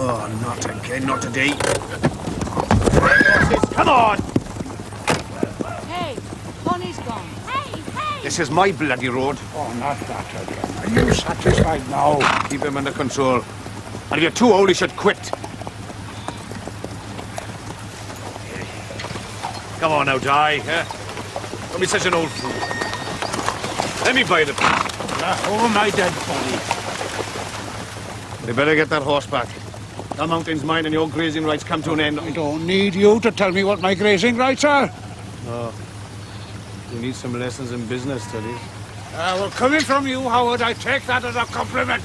Oh, not again, not today. Come on! Hey, Bonnie's gone. Hey! This is my bloody road. Oh, not that again. Are you satisfied now? Keep him under control. And if you're too old, you should quit. Come on now, Di. Don't be such an old fool. Let me buy the... Oh, my dead body. They better get that horse back. The mountain's mine and your grazing rights come to an end. I don't need you to tell me what my grazing rights are. No. You need some lessons in business, Teddy. Well, coming from you, Howard, I take that as a compliment.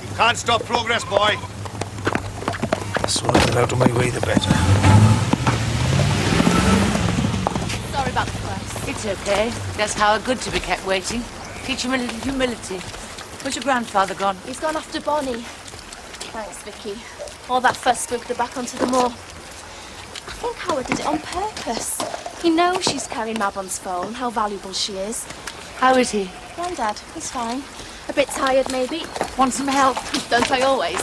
You can't stop progress, boy. The sooner I get out of my way, the better. Sorry about the price. It's okay. That's how good to be kept waiting. Teach him a little humility. Where's your grandfather gone? He's gone after Bonnie. Thanks, Vicky. All that fuss spooked her back onto the moor. I think Howard did it on purpose. He knows she's carrying Mabon's phone, how valuable she is. How is he? Grandad, he's fine. A bit tired, maybe. Want some help? Don't I always?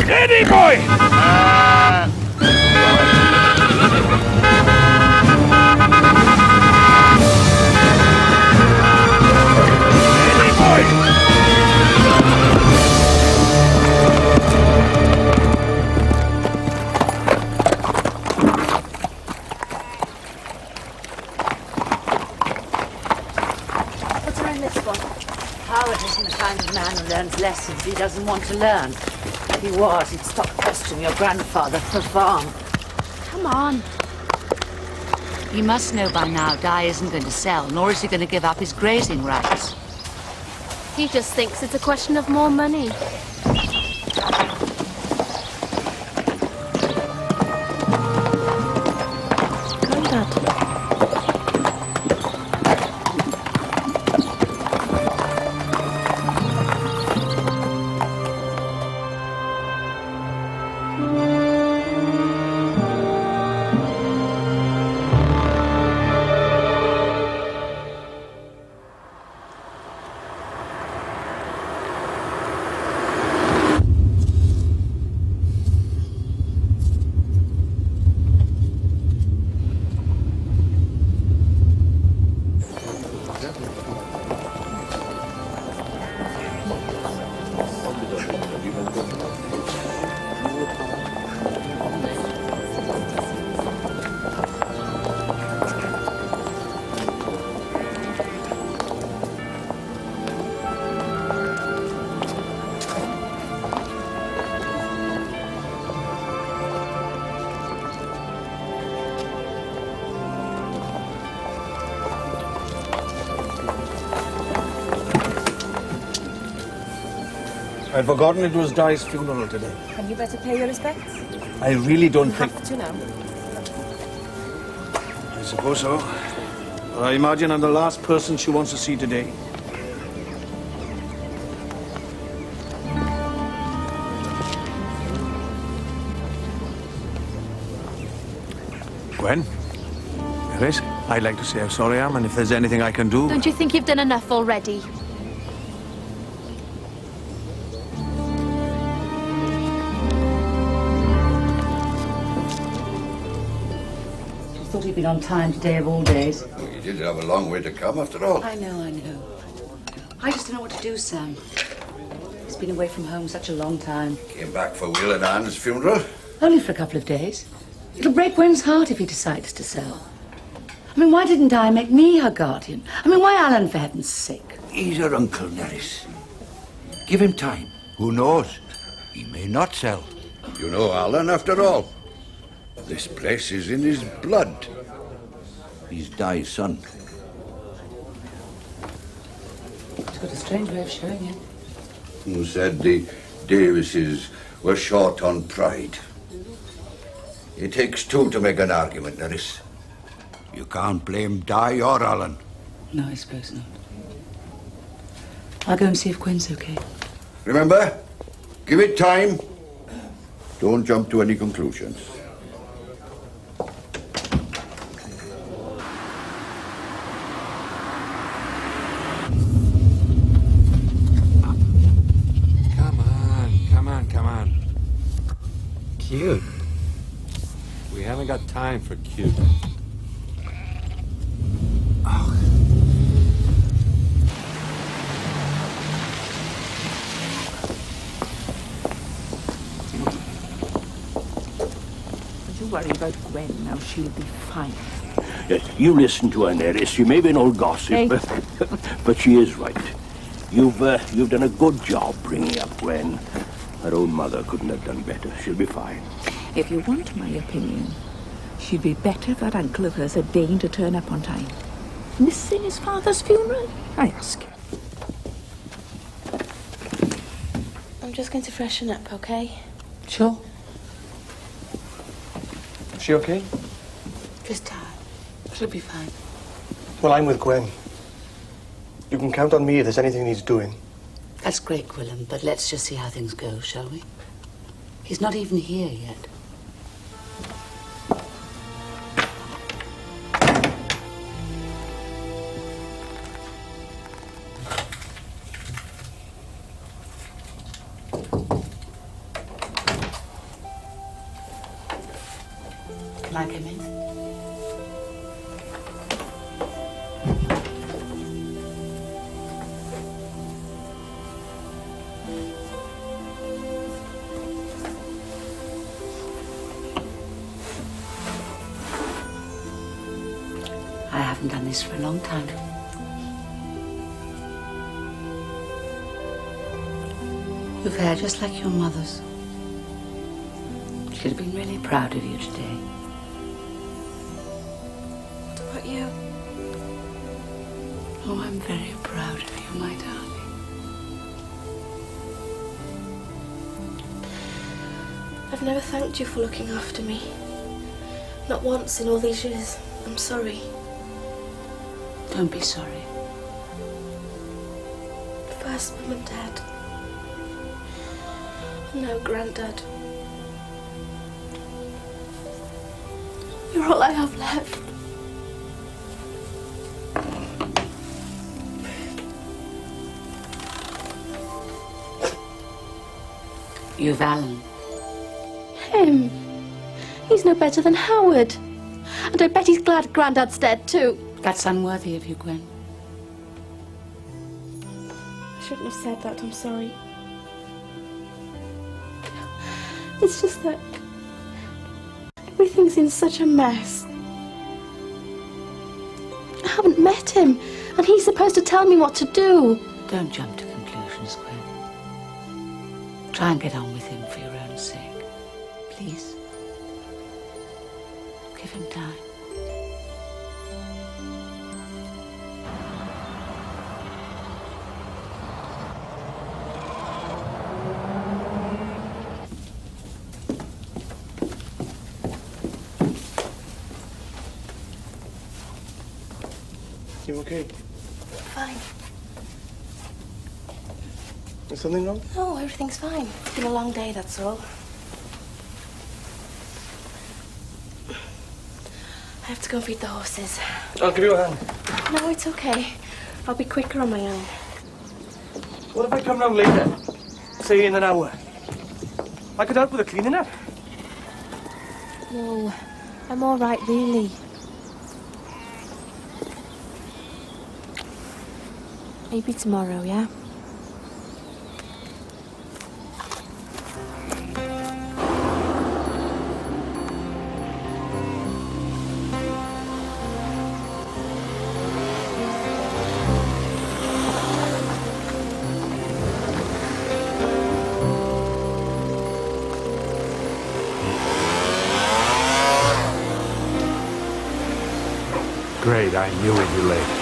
Eddie boy! What's around this one? Howard isn't the kind of man who learns lessons he doesn't want to learn. If he was, he'd stop pestering your grandfather for the farm. Come on. You must know by now Di isn't going to sell, nor is he going to give up his grazing rights. He just thinks it's a question of more money. Grandad. I'd forgotten it was Di's funeral today. Can you better pay your respects? I really don't You think... have to now. I suppose so. But I imagine I'm the last person she wants to see today. Gwen? Iris, I'd like to say how sorry I am, and if there's anything I can do... Don't you think you've done enough already? I thought he'd been on time today of all days. You did have a long way to come after all. I know. I just don't know what to do, Sam. He's been away from home such a long time. Came back for Will and Anne's funeral. Only for a couple of days. It'll break Gwen's heart if he decides to sell. I mean, why didn't Di make me her guardian? I mean, why Alan, for heaven's sake? He's her uncle, Nerys. Give him time. Who knows? He may not sell. You know Alan, after all. This place is in his blood. He's Di's son. It's got a strange way of showing it. Who said the Davises were short on pride? It takes two to make an argument, Nerys. You can't blame Di or Alan. No, I suppose not. I'll go and see if Gwen's okay. Remember, give it time. Don't jump to any conclusions. Come on. Cute. We haven't got time for cute. Don't you worry about Gwen now. She'll be fine. Yes, you listen to her, Neris. She may be an old gossip, Hey. but she is right. You've done a good job bringing up Gwen. Her own mother couldn't have done better. She'll be fine. If you want my opinion, she'd be better if that uncle of hers had deigned to turn up on time. Missing his father's funeral? I ask you. I'm just going to freshen up, okay? Sure. Is she okay? Just tired. She'll be fine. Well, I'm with Gwen. You can count on me if there's anything he's doing. That's great, Gwilym, but let's just see how things go, shall we? He's not even here yet. Can I come in? I haven't done this for a long time. You've hair just like your mother's. She'd have been really proud of you today. What about you? Oh, I'm very proud of you, my darling. I've never thanked you for looking after me. Not once in all these years. I'm sorry. Don't be sorry. First Mum and Dad. And now Granddad. You're all I have left. You've Alan. Him. He's no better than Howard. And I bet he's glad Grandad's dead too. That's unworthy of you, Gwen. I shouldn't have said that. I'm sorry. It's just that everything's in such a mess. I haven't met him, and he's supposed to tell me what to do. Don't jump to conclusions, Gwen. Try and get on with him for your own sake. Please. Give him time. You okay? Fine. Is something wrong? No, everything's fine. It's been a long day, that's all. I have to go and feed the horses. I'll give you a hand. No, it's okay. I'll be quicker on my own. What if I come round later? Say in an hour. I could help with the cleaning up. No, I'm all right, really. Maybe tomorrow, yeah? Great, I knew we'd be late.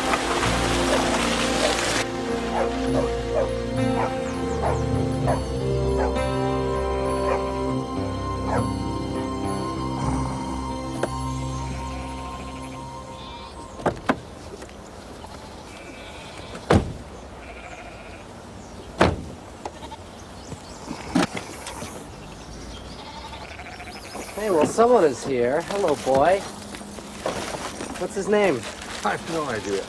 someone is here. Hello, boy. What's his name? I've no idea.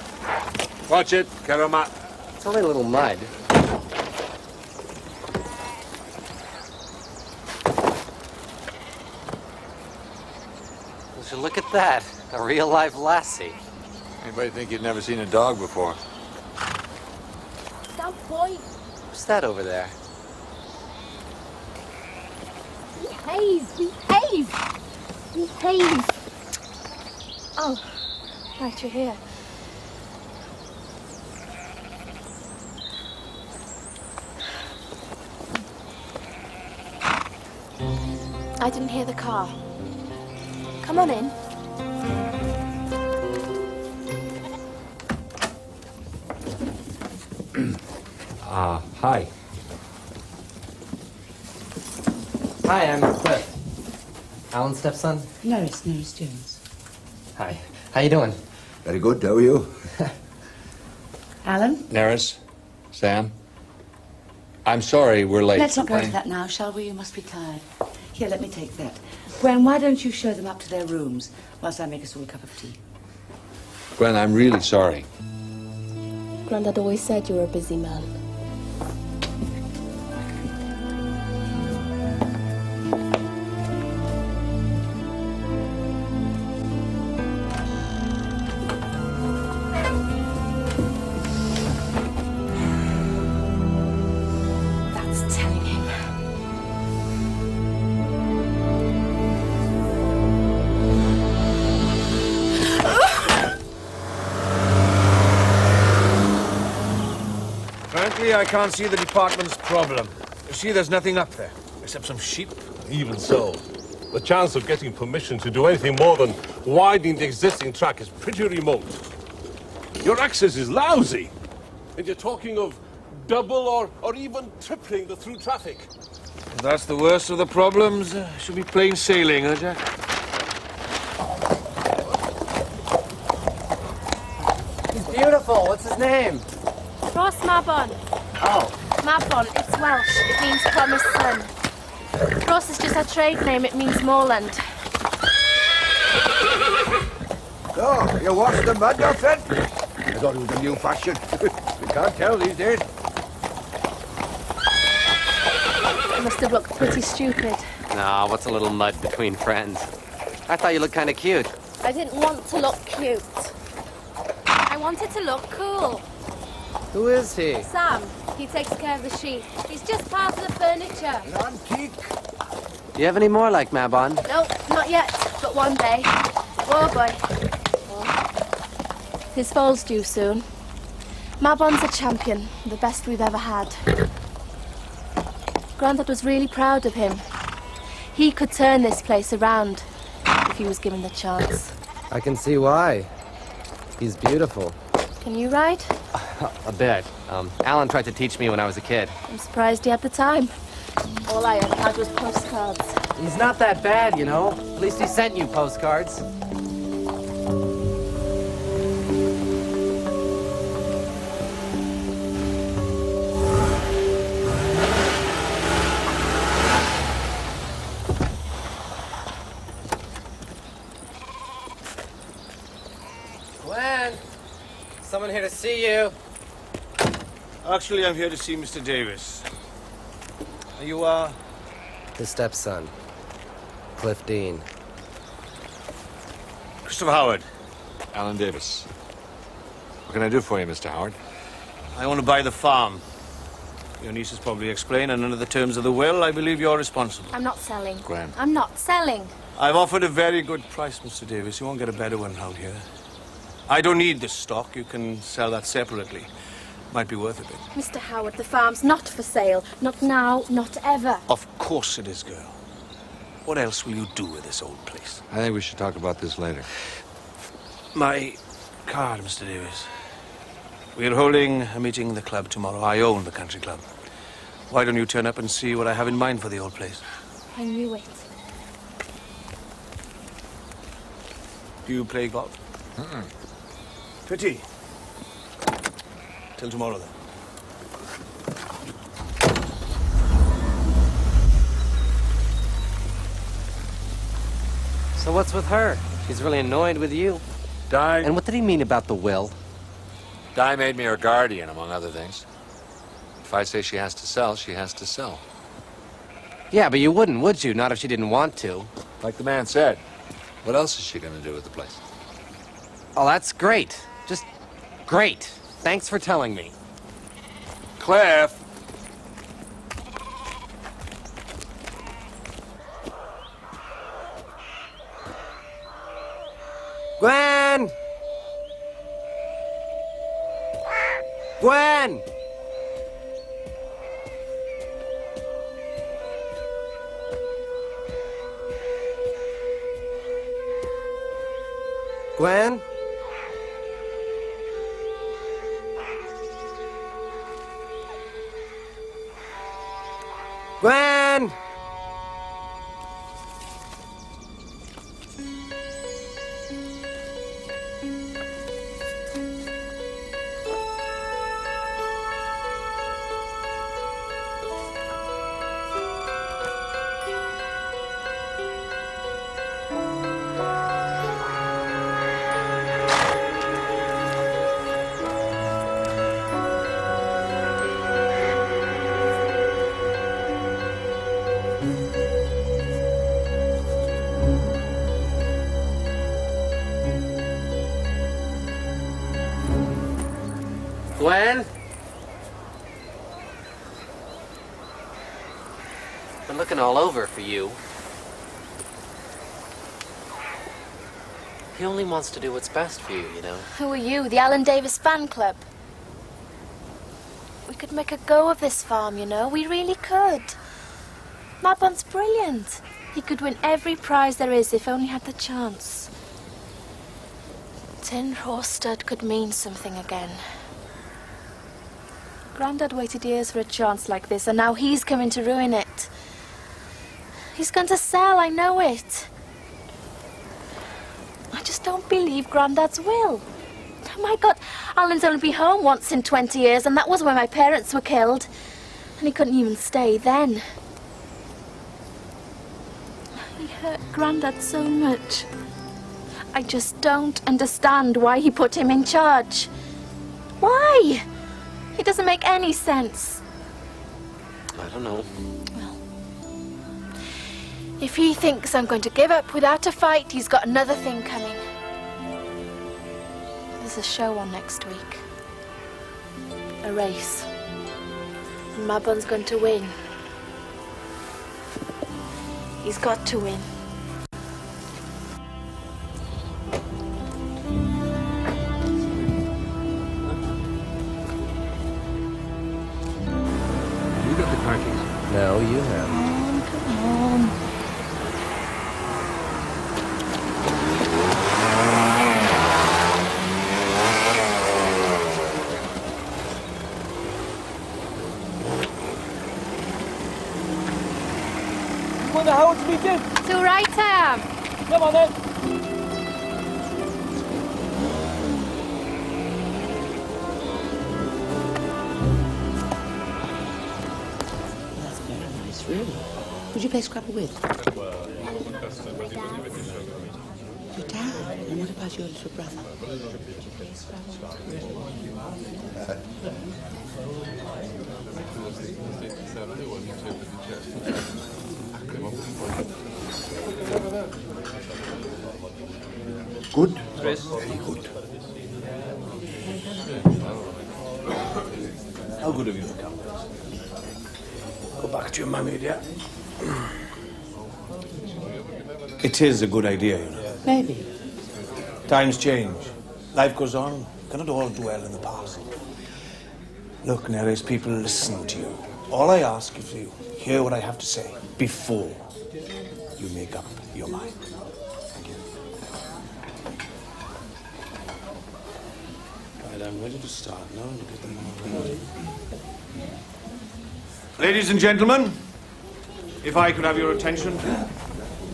Watch it, Karamat. It's only a little mud. Would you look at that? A real-life lassie. Anybody think you'd never seen a dog before? That boy. What's that over there? Behave! Behave! Behave! Oh, right, you're here. I didn't hear the car. Come on in. Hi. Hi, I'm Cliff. Alan's stepson? Nerys Jones. Hi. How you doing? Very good, how are you? Alan? Nerys, Sam. I'm sorry we're late. Let's not go into that now, shall we? You must be tired. Here, let me take that. Gwen, why don't you show them up to their rooms whilst I make us all a cup of tea? Gwen, I'm really sorry. Grandad always said you were a busy man. That's telling him. Frankly, I can't see the department's problem. You see, there's nothing up there, except some sheep. Even so, the chance of getting permission to do anything more than widening the existing track is pretty remote. Your access is lousy, and you're talking of double or even tripling the through traffic. If that's the worst of the problems, should be plain sailing, huh, Jack? He's beautiful. What's his name? Ross Mabon. Oh. Mabon, it's Welsh. It means promised son. Ross is just a trade name. It means moorland. Oh, you washed the mud, your friend? I thought it was a new fashion. You can't tell these days. You must have looked pretty stupid. No, what's a little mud between friends? I thought you looked kind of cute. I didn't want to look cute. I wanted to look cool. Who is he? Sam, he takes care of the sheep. He's just part of the furniture. An antique. Do you have any more like Mabon? No, not yet, but one day. Oh boy. Oh. His foal's due soon. Mabon's a champion, the best we've ever had. Grandad was really proud of him. He could turn this place around if he was given the chance. I can see why. He's beautiful. Can you ride? A bit. Alan tried to teach me when I was a kid. I'm surprised he had the time. All I ever had was postcards. He's not that bad, you know. At least he sent you postcards. Gwen! Someone here to see you. Actually, I'm here to see Mr. Davis. You His stepson, Cliff Dean. Christopher Howard. Alan Davis. What can I do for you, Mr. Howard? I want to buy the farm. Your niece has probably explained, and under the terms of the will, I believe you're responsible. I'm not selling. Gwen. I'm not selling. I've offered a very good price, Mr. Davis. You won't get a better one out here. I don't need this stock. You can sell that separately. Might be worth a bit. Mr. Howard, the farm's not for sale. Not now, not ever. Of course it is, girl. What else will you do with this old place? I think we should talk about this later. My card, Mr. Davis. We're holding a meeting in the club tomorrow. I own the country club. Why don't you turn up and see what I have in mind for the old place? I knew it. Do you play golf? Pity. Till tomorrow, then. So what's with her? She's really annoyed with you. Di... And what did he mean about the will? Di made me her guardian, among other things. If I say she has to sell, she has to sell. Yeah, but you wouldn't, would you? Not if she didn't want to. Like the man said. What else is she going to do with the place? Oh, that's great. Just great. Thanks for telling me. Cliff! Gwen! Gwen! Gwen? Gwen! Gwen? Been looking all over for you. He only wants to do what's best for you, you know. Who are you? The Alan Davis fan club? We could make a go of this farm, you know. We really could. Mabon's brilliant. He could win every prize there is if only had the chance. Tin Horse Stud could mean something again. Grandad waited years for a chance like this, and now he's coming to ruin it. He's going to sell, I know it. I just don't believe Grandad's will. Oh my God, Alan's only been home once in 20 years, and that was when my parents were killed. And he couldn't even stay then. He hurt Grandad so much. I just don't understand why he put him in charge. Why? It doesn't make any sense. I don't know. Well, if he thinks I'm going to give up without a fight, he's got another thing coming. There's a show on next week. A race. And Mabon's going to win. He's got to win. No, you have. Come on. What the hell do we do? It's all right, Tam. Come on then. Really? Would you play Scrabble with? Your dad? And what about your little brother? Would you play Scrabble? Good? Very good. How good of you to come. Go back to your mummy, dear. It is a good idea, you know. Maybe. Times change. Life goes on. You cannot all dwell in the past. Look, Neres, people listen to you. All I ask is you hear what I have to say before you make up your mind. Thank you. Right, I'm ready to start now. Ladies and gentlemen, if I could have your attention.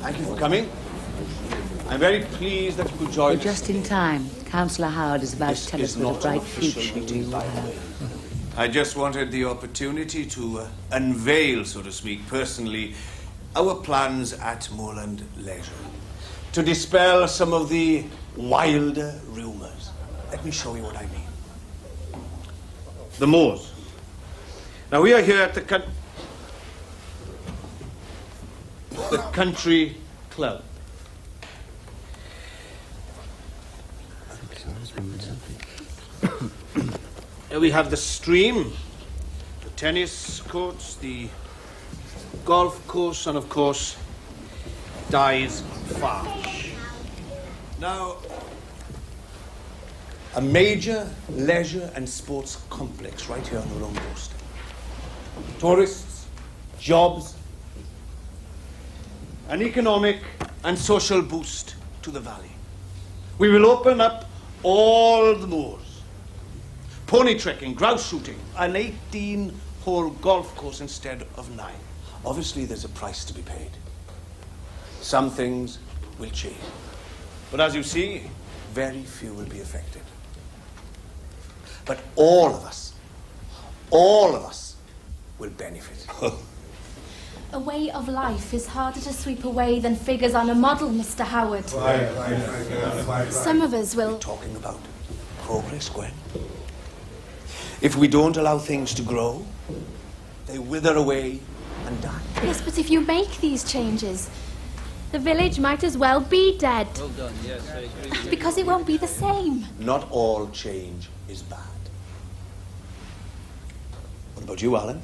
Thank you for coming. I'm very pleased that you could join We're us. just in time. Councillor Howard is about to tell us what a bright future we meeting, will by the have. way. I just wanted the opportunity to unveil, so to speak, personally, our plans at Moorland Leisure. to dispel some of the wilder rumours. Let me show you what I mean. The Moors. Now we are here at the country club. Here we have the stream, the tennis courts, the golf course, and of course, Dies Farm. Now, a major leisure and sports complex right here on the Lone Coast. Tourists, jobs, an economic and social boost to the valley. We will open up all the moors. Pony trekking, grouse shooting, an 18-hole golf course instead of 9. Obviously, there's a price to be paid. Some things will change. But as you see, very few will be affected. But all of us will benefit. A way of life is harder to sweep away than figures on a model, Mr. Howard. Some of us will... We're talking about progress, Gwen. If we don't allow things to grow, they wither away and die. Yes, but if you make these changes, the village might as well be dead. Well done, yes, I agree. Because it won't be the same. Not all change is bad. What about you, Alan?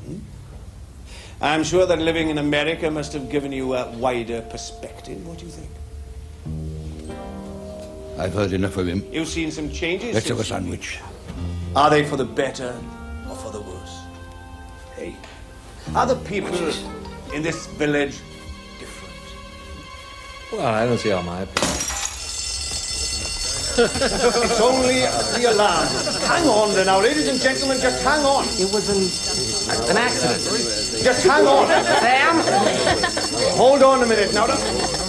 I'm sure that living in America must have given you a wider perspective. What do you think? I've heard enough of him. You've seen some changes? Let's have a sandwich. Are they for the better or for the worse? Hey, are the people in this village different? Well, I don't see how my opinion. It's only the alarm. Hang on there now, ladies and gentlemen, just hang on. It was an accident. Just hang on. Sam? Hold on a minute now.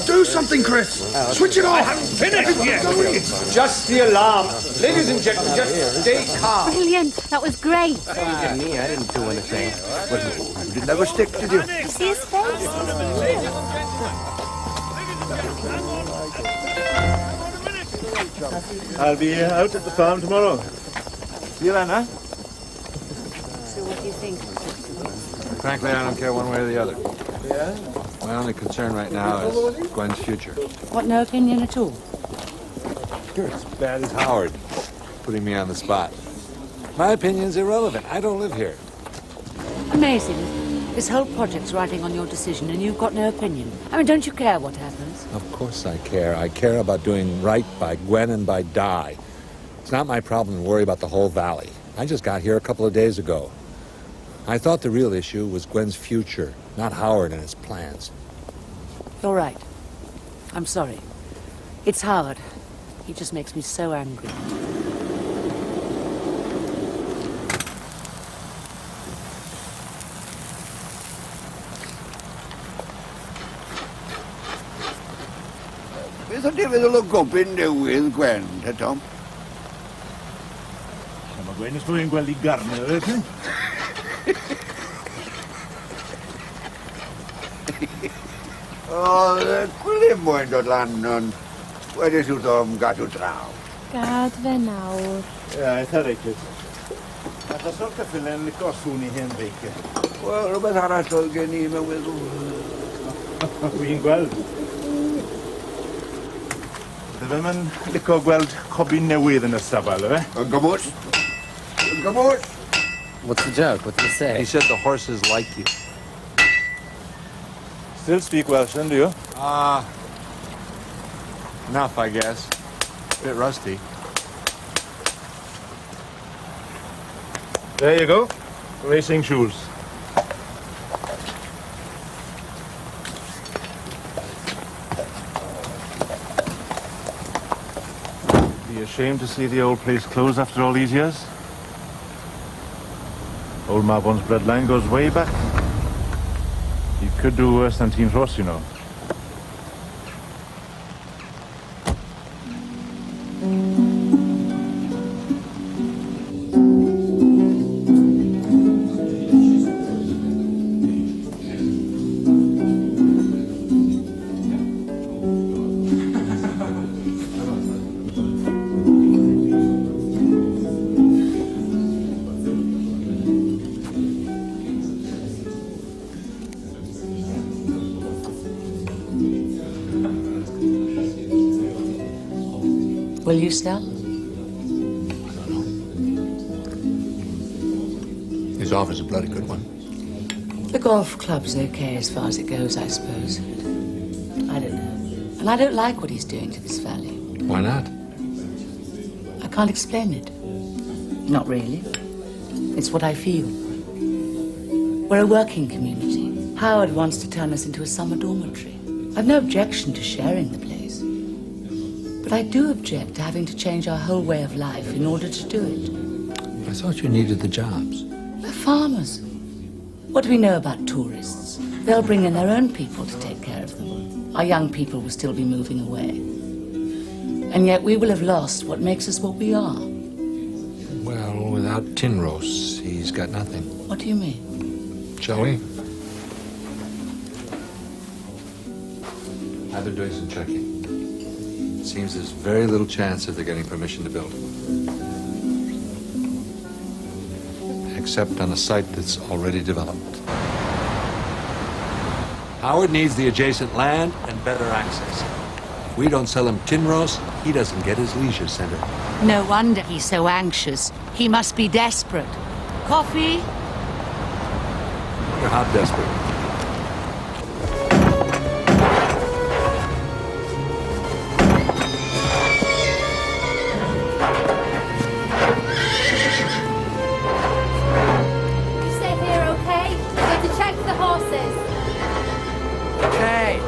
Do something, Chris. Switch it off. I haven't finished yet. Just the alarm. Ladies and gentlemen, just stay calm. Brilliant. That was great. Me, I didn't do anything. You didn't have a stick, did you? You see his face? I'll be out at the farm tomorrow. See you then, huh? So what do you think? Frankly, I don't care one way or the other. Yeah? My only concern right now is Gwen's future. What, no opinion at all? You're as bad as Howard, putting me on the spot. My opinion's irrelevant. I don't live here. Amazing. This whole project's riding on your decision and you've got no opinion. I mean, don't you care what happens? Of course I care. I care about doing right by Gwen and by Di. It's not my problem to worry about the whole valley. I just got here a couple of days ago. I thought the real issue was Gwen's future, not Howard and his plans. You're right. I'm sorry. It's Howard. He just makes me so angry. Beth ydy feddwl o gobyn newydd, Gwen, te Tom? Mae Gwen ysgrifennu yn gweld i garnau, ydych chi? O, gwylym mwyn dod lan, ond wedi sŵt o'm gadw draw. Gad fe nawr. Ie, eitha reicid. A tas o'r cyffilen licio sŵn i hen beicio. Wel, rhywbeth arall oedd gen i mewn weddw. Fi'n gweld. Ddim yn licio gweld cobyn newydd yn y safal, yfe? Yn gymwys. Yn gymwys. What's the joke? What did he say? He said the horses like you. Still speak Welsh, then, do you? Enough, I guess. Bit rusty. There you go. Racing shoes. Be ashamed to see the old place close after all these years. Old Marbon's bloodline goes way back. You could do worse than Team Ross, you know. Will you sell? His offer's a bloody good one. The golf club's okay as far as it goes, I suppose. I don't know. And I don't like what he's doing to this valley. Why not? I can't explain it. Not really. It's what I feel. We're a working community. Howard wants to turn us into a summer dormitory. I've no objection to sharing the place. But I do object to having to change our whole way of life in order to do it. I thought you needed the jobs. We're farmers. What do we know about tourists? They'll bring in their own people to take care of them. Our young people will still be moving away. And yet we will have lost what makes us what we are. Well, without Tinros, he's got nothing. What do you mean? Shall we? I've been doing some checking. It seems there's very little chance of they're getting permission to build. Except on a site that's already developed. Howard needs the adjacent land and better access. If we don't sell him Tinros, he doesn't get his leisure center. No wonder he's so anxious. He must be desperate. Coffee? You're how desperate. You stay here, okay? I'm going to check the horses. Okay.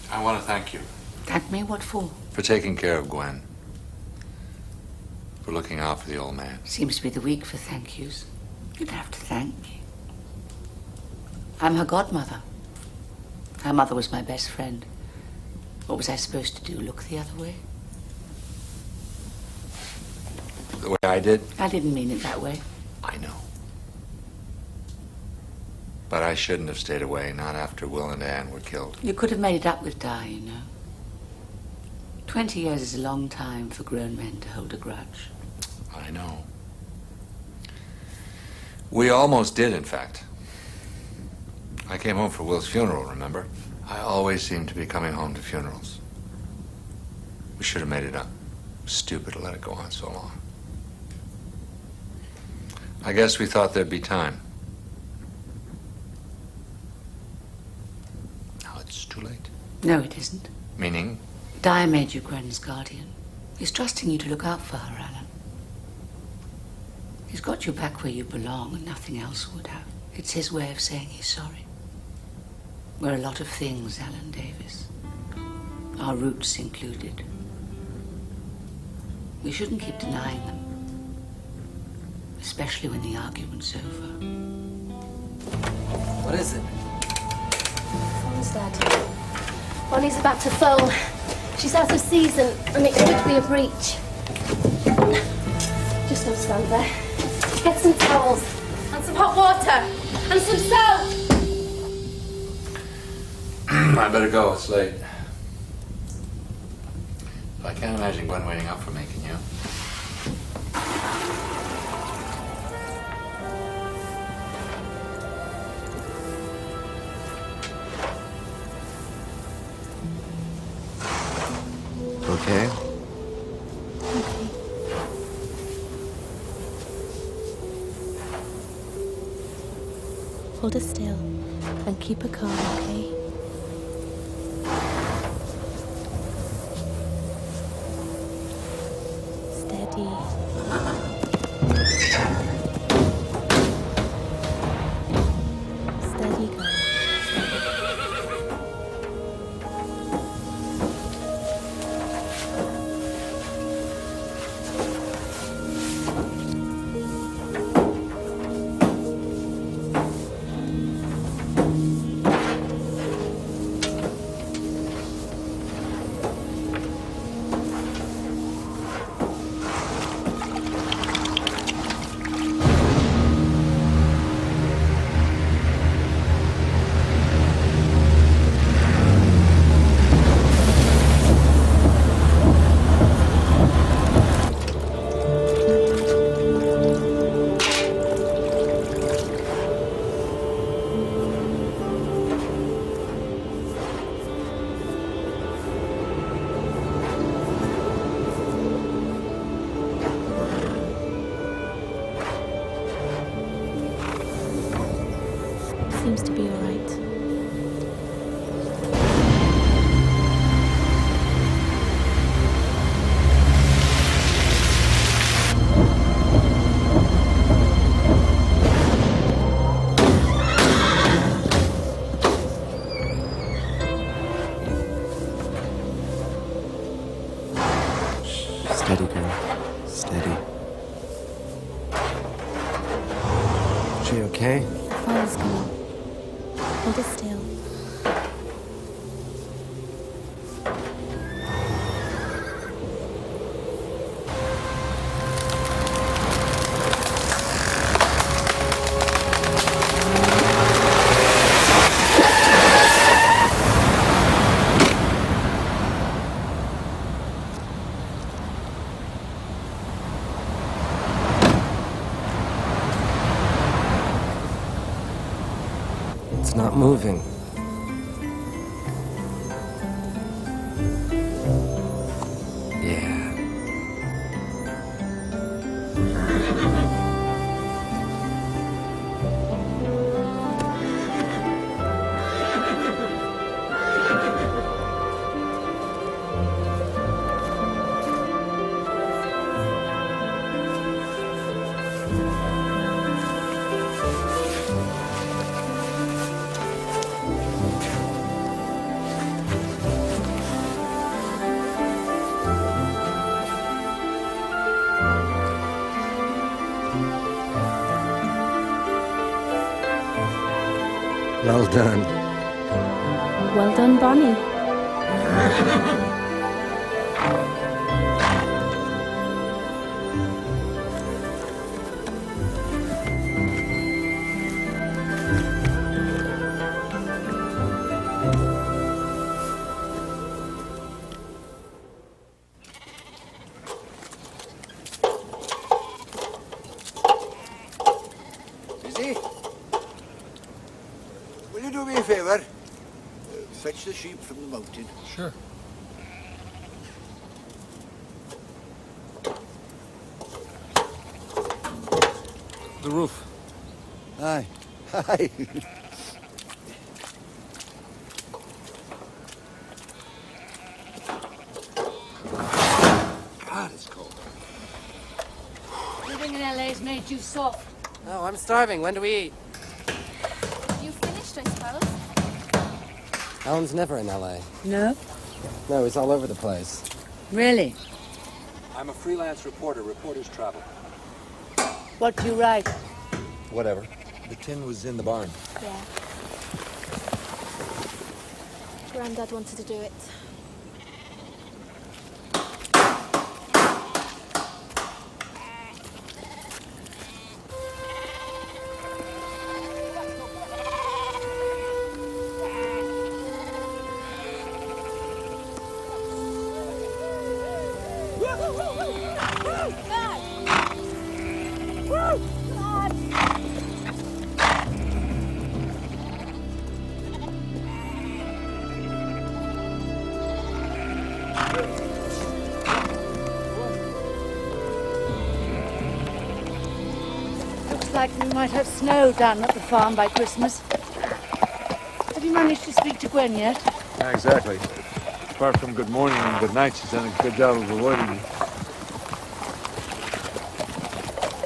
I want to thank you Thank me? What for? for taking care of Gwen. For looking out for the old man. Seems to be the week for thank yous. You don't have to thank me. I'm her godmother. Her mother was my best friend. What was I supposed to do? Look the other way? The way I did? I didn't mean it that way. I know. But I shouldn't have stayed away, not after Will and Anne were killed. You could have made it up with Di, you know. 20 years is a long time for grown men to hold a grudge. I know. We almost did, in fact. I came home for Will's funeral, remember? I always seem to be coming home to funerals. We should have made it up. Stupid to let it go on so long. I guess we thought there'd be time. Now it's too late. No, it isn't. Meaning? Di made you Gwen's guardian. He's trusting you to look out for her, Alan. He's got you back where you belong, and nothing else would have. It's his way of saying he's sorry. We're a lot of things, Alan Davis. Our roots included. We shouldn't keep denying them. Especially when the argument's over. What is it? Phone's dead. Bonnie's about to phone. She's out of season, and it could be a breach. Just don't stand there. Get some towels, and some hot water, and some soap! I better go, it's late. I can't imagine Gwen waiting up for me, can you? Okay? Hold her still, and keep her calm, okay? Steady. Steady, girl. seems to be all right. Steady, girl. Steady. She okay? The fire's coming. Hold it still. It's not moving. Yeah. Well done. Well done, Bonnie. Busy? Will you do me a favour? Fetch the sheep from the mountain. Sure. The roof. Aye. Aye. God, it's cold. Living in LA's made you soft. Oh, I'm starving. When do we eat? You finished, I suppose? Alan's never in LA. No? No, he's all over the place. Really? I'm a freelance reporter. Reporters travel. What do you write? Whatever. The tin was in the barn. Yeah. Grandad wanted to do it. Looks like we might have snow down at the farm by Christmas. Have you managed to speak to Gwen yet? Yeah, exactly. Apart from good morning and good night, she's done a good job of avoiding me.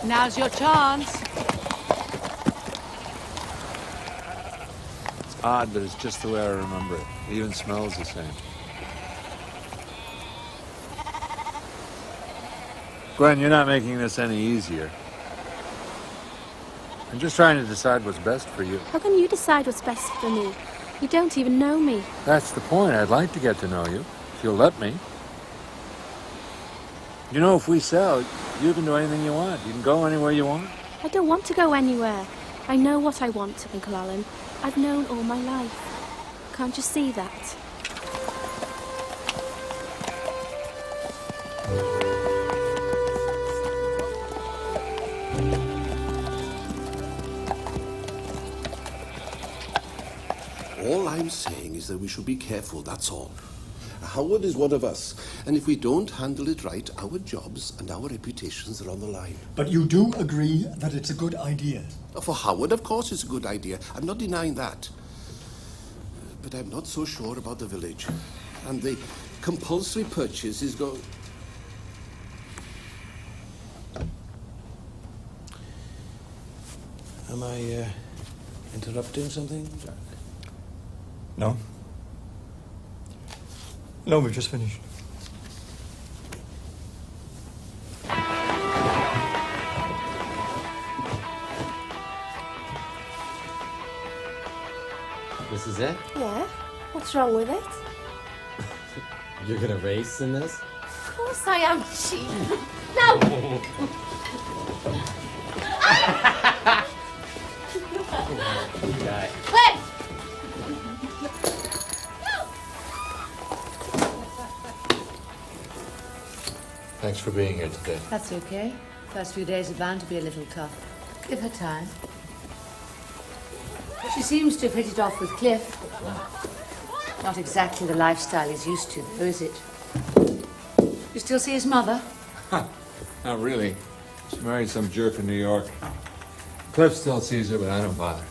Now's your chance. It's odd, but it's just the way I remember it. It even smells the same. Gwen, you're not making this any easier. I'm just trying to decide what's best for you. How can you decide what's best for me? You don't even know me. That's the point. I'd like to get to know you, if you'll let me. You know, if we sell, you can do anything you want. You can go anywhere you want. I don't want to go anywhere. I know what I want, Uncle Alan. I've known all my life. Can't you see that? All I'm saying is that we should be careful, that's all. Howard is one of us, and if we don't handle it right, our jobs and our reputations are on the line. But you do agree that it's a good idea? For Howard, of course it's a good idea. I'm not denying that. But I'm not so sure about the village. And the compulsory purchase is going... Am I interrupting something, Jack? No. No, we've just finished. This is it? Yeah? What's wrong with it? You're gonna race in this? Of course I am, cheap. No! Guy. Cliff! Thanks for being here today. That's okay. First few days are bound to be a little tough. Give her time. She seems to have hit it off with Cliff. Not exactly the lifestyle he's used to, though, is it? You still see his mother? Not really. She married some jerk in New York. Cliff still sees her, but I don't bother.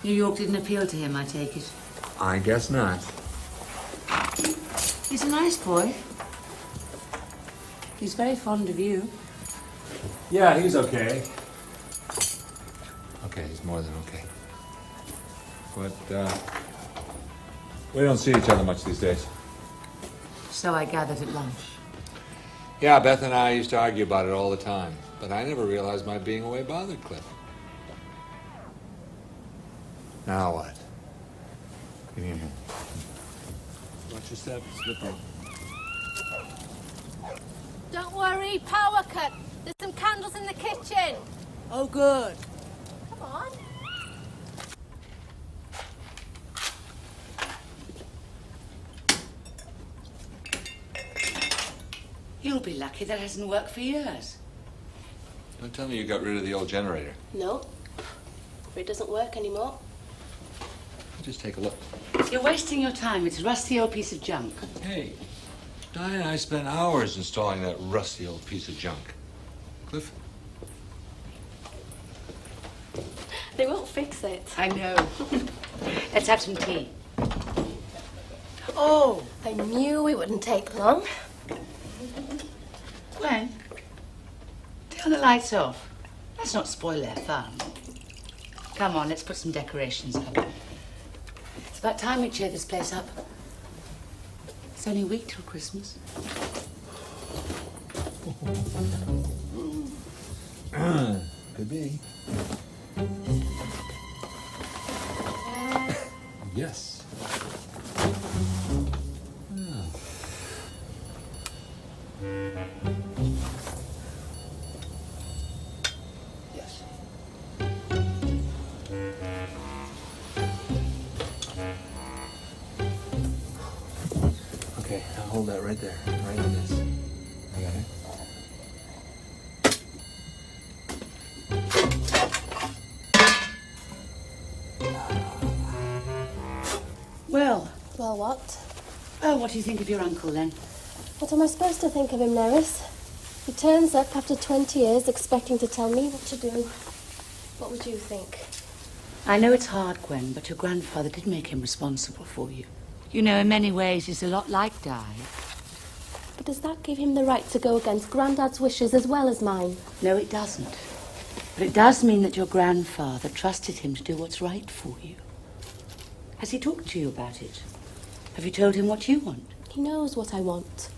New York didn't appeal to him, I take it. I guess not. He's a nice boy. He's very fond of you. Yeah, he's okay. Okay, he's more than okay. But, we don't see each other much these days. So I gathered at lunch. Yeah, Beth and I used to argue about it all the time, but I never realized my being away bothered Cliff. Now what? Give me a hand. Watch your step, slip on. Don't worry, power cut. There's some candles in the kitchen. Oh, good. Come on. You'll be lucky that hasn't worked for years. Don't tell me you got rid of the old generator. No. It doesn't work anymore. Just take a look. You're wasting your time. It's a rusty old piece of junk. Hey, Di and I spent hours installing that rusty old piece of junk. Cliff? They won't fix it. I know. Let's have some tea. Oh, I knew it wouldn't take long. Gwen, turn the lights off. Let's not spoil their fun. Come on, let's put some decorations up. It's about time we cheer this place up. It's only a week till Christmas. Could be. Yes. Yes. Okay, now hold that right there, right on this. I got it. Well. Well, what? Oh, what do you think of your uncle, then? What am I supposed to think of him, Nerys? He turns up after 20 years expecting to tell me what to do. What would you think? I know it's hard, Gwen, but your grandfather did make him responsible for you. You know, in many ways, he's a lot like Di. But does that give him the right to go against Grandad's wishes as well as mine? No, it doesn't. But it does mean that your grandfather trusted him to do what's right for you. Has he talked to you about it? Have you told him what you want? He knows what I want.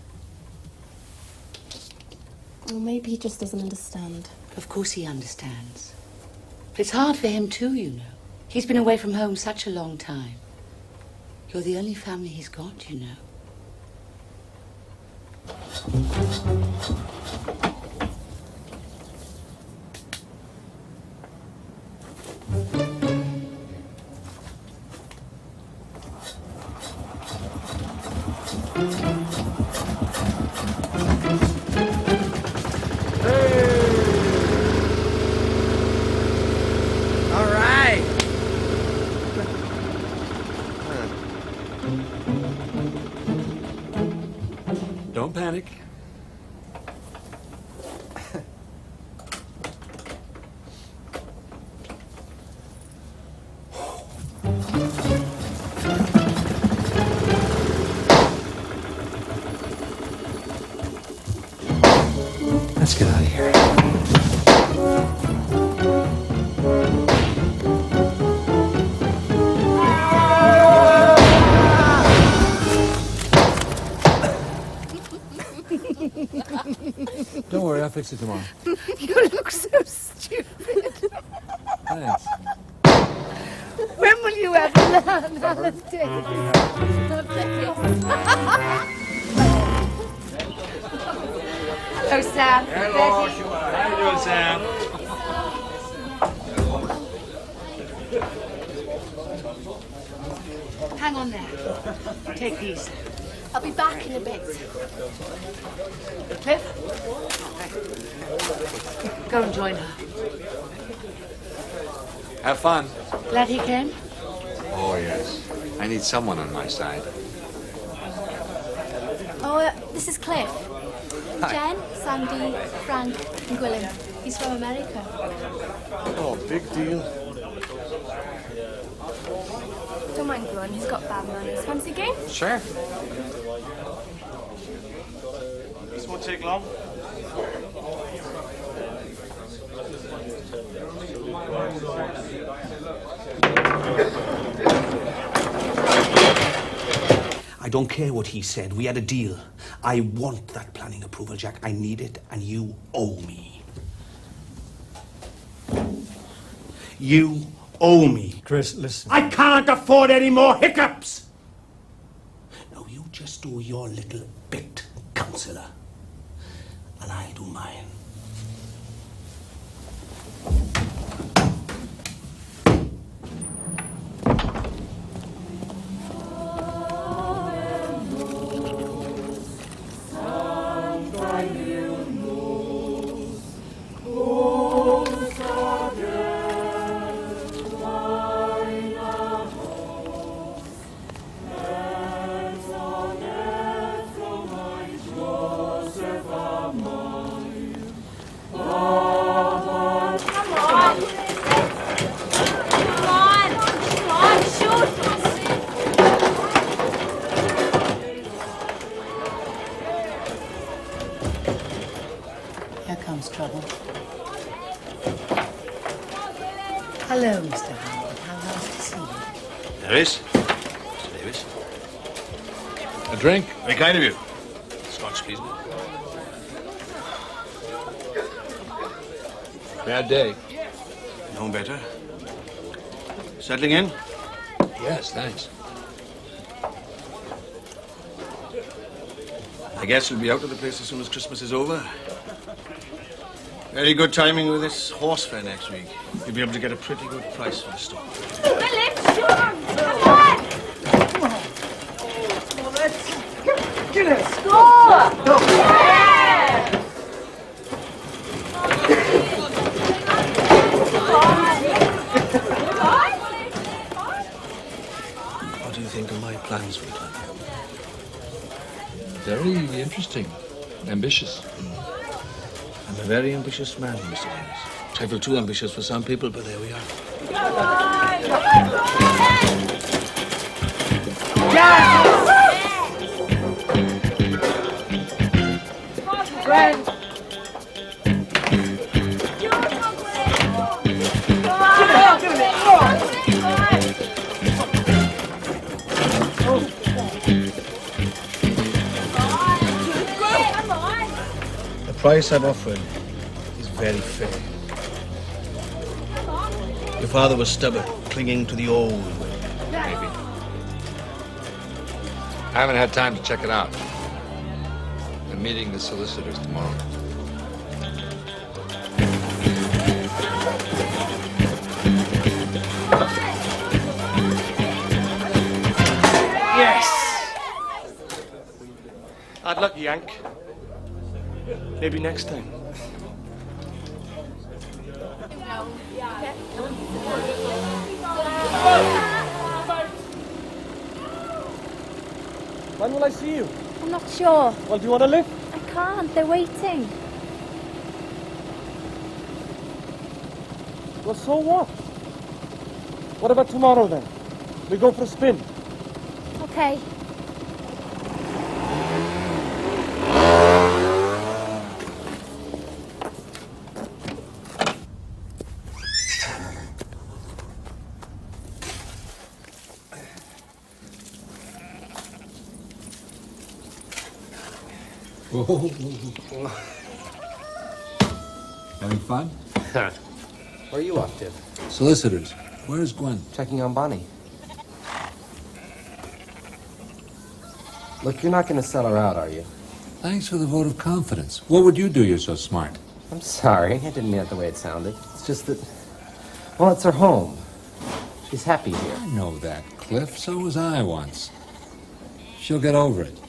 Or maybe he just doesn't understand. Of course he understands. But it's hard for him too, you know. He's been away from home such a long time. You're the only family he's got, you know. Don't panic. Let's get out of here. Don't worry, I'll fix it tomorrow. You look so stupid. Thanks. When will you ever learn how to take Hello, Sam. Hello, how you doing, Sam? Hang on there. Take these. I'll be back in a bit. Cliff? Go and join her. Have fun. Glad he came? Oh, yes. I need someone on my side. Oh, this is Cliff. Hi. Jen, Sandy, Frank, and Gwilym. He's from America. Oh, big deal. Don't mind Gwilym, he's got bad manners. Fancy a game? Sure. This won't take long. I don't care what he said. We had a deal. I want that planning approval, Jack. I need it, and you owe me. You owe me. Chris, listen. I can't afford any more hiccups! Now, you just do your little bit, councillor, and I'll do mine. Here comes trouble. Hello, Mr. Howard. How nice to see you. There is. Mr. Davis. A drink? Very kind of you. Scotch, please. Bad day. No better. Settling in? Yes, thanks. I guess you'll be out of the place as soon as Christmas is over. Very good timing with this horse fair next week. You'll be able to get a pretty good price for the stock. Get it! What do you think of my plans for the club? Very interesting. Ambitious. I'm a very ambitious man, Mr. Davis. Trifle too ambitious for some people, but there we are. The price I've offered is very fair. Your father was stubborn, clinging to the old way. Maybe. I haven't had time to check it out. I'm meeting the solicitors tomorrow. Yes! Hard luck, Yank. Maybe next time. When will I see you? I'm not sure. Well, do you want to lift? I can't. They're waiting. Well, so what? What about tomorrow, then? We go for a spin. Okay. Having fun? Where are you off to? Solicitors. Where's Gwen? Checking on Bonnie. Look, you're not going to sell her out, are you? Thanks for the vote of confidence. What would you do? You're so smart. I'm sorry. I didn't mean it the way it sounded. It's just that, well, it's her home. She's happy here. I know that, Cliff. So was I once. She'll get over it.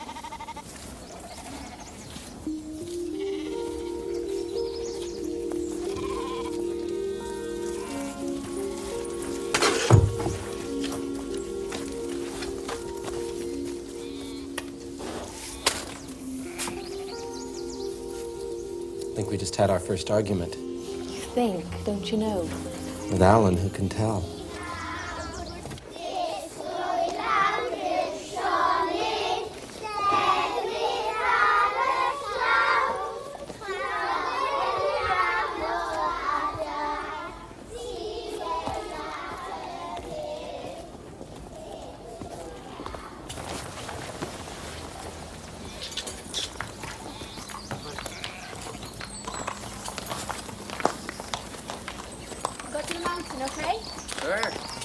I think we just had our first argument. You think, don't you know? With Alan, who can tell? Go to the mountain, okay? Sure.